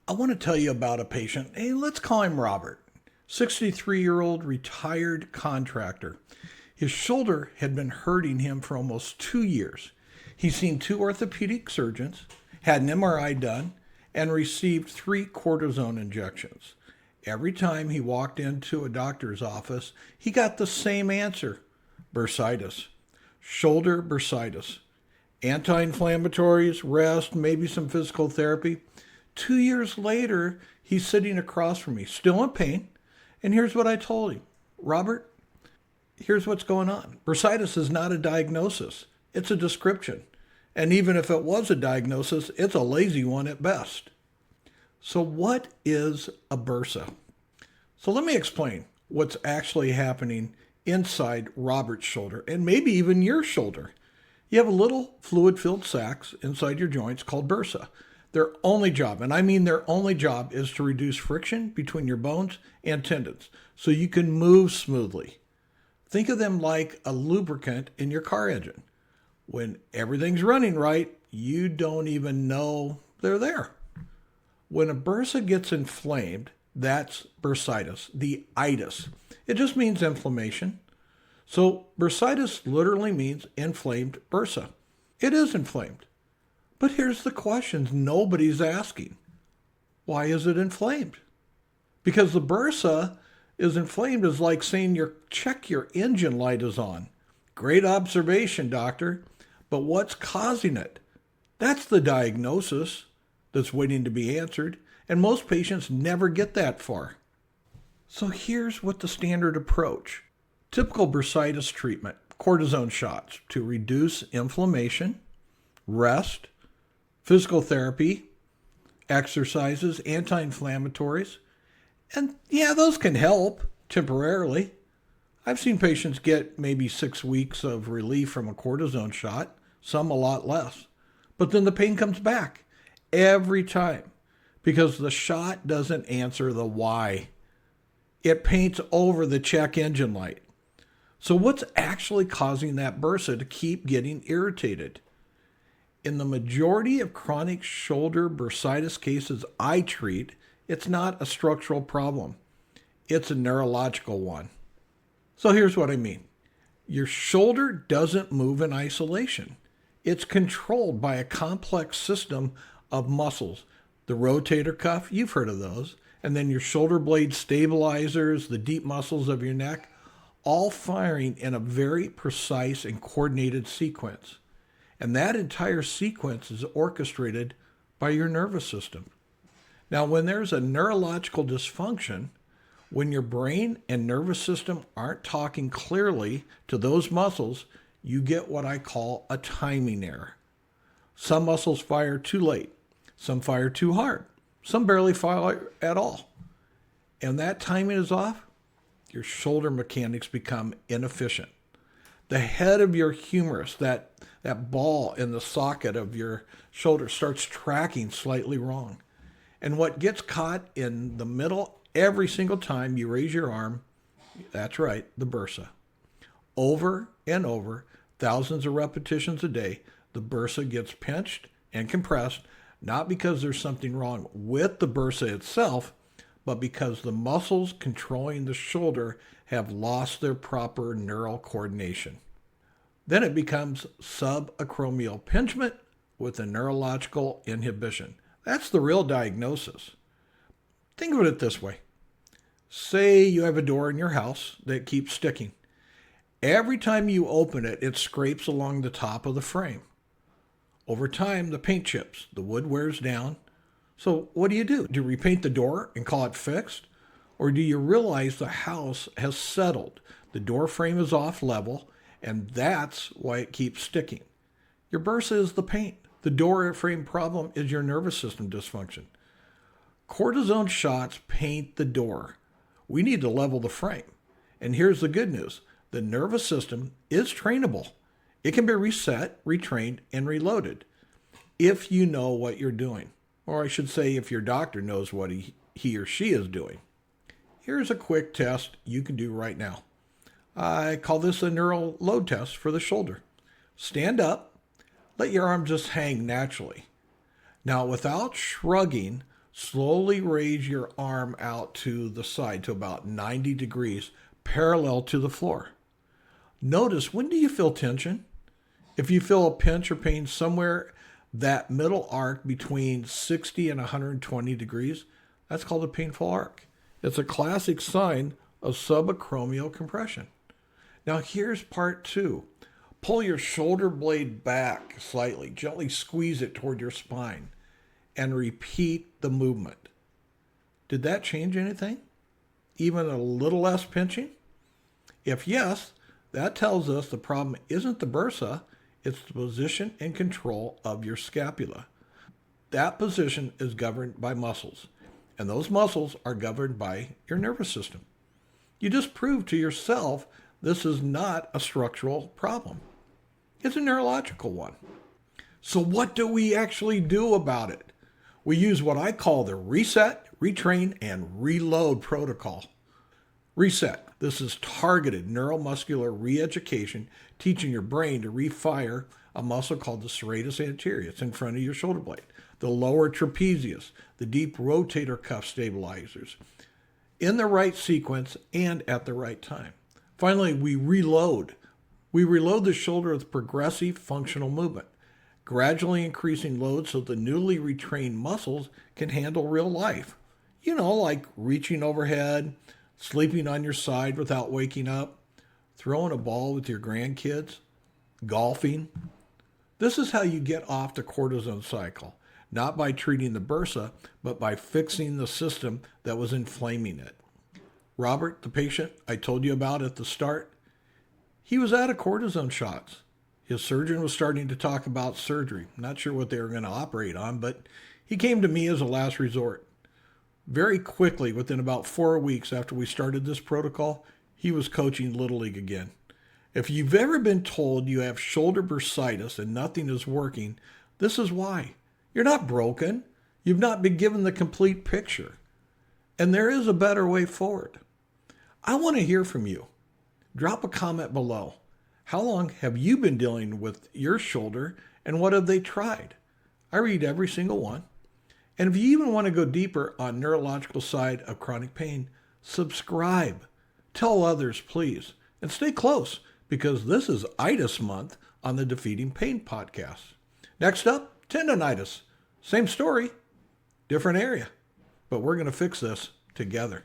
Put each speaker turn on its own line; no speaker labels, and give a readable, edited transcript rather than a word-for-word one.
I want to tell you about a patient. Hey, let's call him Robert, 63-year-old retired contractor. His shoulder had been hurting him for almost 2 years. He's seen 2 orthopedic surgeons, had an MRI done, and received 3 cortisone injections. Every time he walked into a doctor's office, he got the same answer: bursitis, shoulder bursitis. Anti-inflammatories, rest, maybe some physical therapy. 2 years later, he's sitting across from me, still in pain. And here's what I told him: Robert, here's what's going on. Bursitis is not a diagnosis. It's a description. And even if it was a diagnosis, it's a lazy one at best. So what is a bursa? So let me explain what's actually happening inside Robert's shoulder and maybe even your shoulder. You have a little fluid-filled sacs inside your joints called bursa. Their only job, and I mean their only job, is to reduce friction between your bones and tendons so you can move smoothly. Think of them like a lubricant in your car engine. When everything's running right, you don't even know they're there. When a bursa gets inflamed, that's bursitis, the itis. It just means inflammation. So bursitis literally means inflamed bursa. It is inflamed. But here's the questions nobody's asking. Why is it inflamed? Because the bursa is inflamed is like saying check your engine light is on. Great observation, doctor. But what's causing it? That's the diagnosis that's waiting to be answered, and most patients never get that far. So here's what the standard approach. Typical bursitis treatment: cortisone shots to reduce inflammation, rest, physical therapy, exercises, anti-inflammatories. And yeah, those can help temporarily. I've seen patients get maybe 6 weeks of relief from a cortisone shot, some a lot less. But then the pain comes back every time because the shot doesn't answer the why. It paints over the check engine light. So what's actually causing that bursa to keep getting irritated? In the majority of chronic shoulder bursitis cases I treat, it's not a structural problem. It's a neurological one. So here's what I mean. Your shoulder doesn't move in isolation. It's controlled by a complex system of muscles. The rotator cuff, you've heard of those, and then your shoulder blade stabilizers, the deep muscles of your neck, all firing in a very precise and coordinated sequence. And that entire sequence is orchestrated by your nervous system. Now, when there's a neurological dysfunction, when your brain and nervous system aren't talking clearly to those muscles, you get what I call a timing error. Some muscles fire too late, some fire too hard, some barely fire at all. And that timing is off, your shoulder mechanics become inefficient. The head of your humerus, that ball in the socket of your shoulder, starts tracking slightly wrong. And what gets caught in the middle every single time you raise your arm, that's right, the bursa. Over and over, thousands of repetitions a day, the bursa gets pinched and compressed, not because there's something wrong with the bursa itself, but because the muscles controlling the shoulder have lost their proper neural coordination. Then it becomes subacromial impingement with a neurological inhibition. That's the real diagnosis. Think of it this way. Say you have a door in your house that keeps sticking. Every time you open it, it scrapes along the top of the frame. Over time, the paint chips, the wood wears down. So what do? Do you repaint the door and call it fixed? Or do you realize the house has settled? The door frame is off level, and that's why it keeps sticking. Your bursa is the paint. The door frame problem is your nervous system dysfunction. Cortisone shots paint the door. We need to level the frame. And here's the good news. The nervous system is trainable. It can be reset, retrained, and reloaded if you know what you're doing. Or I should say, if your doctor knows what he or she is doing. Here's a quick test you can do right now. I call this a neural load test for the shoulder. Stand up. Let your arm just hang naturally. Now, without shrugging, Slowly raise your arm out to the side to about 90 degrees, parallel to the floor. Notice, when do you feel tension? If you feel a pinch or pain somewhere that middle arc between 60 and 120 degrees, that's called a painful arc. It's a classic sign of subacromial compression. Now here's part 2. Pull your shoulder blade back slightly, gently squeeze it toward your spine, and repeat the movement. Did that change anything? Even a little less pinching? If yes, that tells us the problem isn't the bursa, it's the position and control of your scapula. That position is governed by muscles, and those muscles are governed by your nervous system. You just proved to yourself this is not a structural problem. It's a neurological one. So what do we actually do about it? We use what I call the RESET, RETRAIN, and RELOAD protocol. RESET. This is targeted neuromuscular re-education, teaching your brain to refire a muscle called the serratus anterior. It's in front of your shoulder blade. The lower trapezius, the deep rotator cuff stabilizers, in the right sequence and at the right time. Finally, we reload. We reload the shoulder with progressive functional movement, gradually increasing load so the newly retrained muscles can handle real life. Like reaching overhead, sleeping on your side without waking up, throwing a ball with your grandkids, golfing. This is how you get off the cortisone cycle, not by treating the bursa, but by fixing the system that was inflaming it. Robert, the patient I told you about at the start, he was out of cortisone shots. His surgeon was starting to talk about surgery. Not sure what they were going to operate on, but he came to me as a last resort. Very quickly, within about 4 weeks after we started this protocol, he was coaching Little League again. If you've ever been told you have shoulder bursitis and nothing is working, this is why. You're not broken. You've not been given the complete picture. And there is a better way forward. I want to hear from you. Drop a comment below. How long have you been dealing with your shoulder and what have they tried? I read every single one. And if you even want to go deeper on neurological side of chronic pain, subscribe. Tell others, please. And stay close, because this is itis month on the Defeating Pain podcast. Next up, tendonitis. Same story, different area. But we're going to fix this together.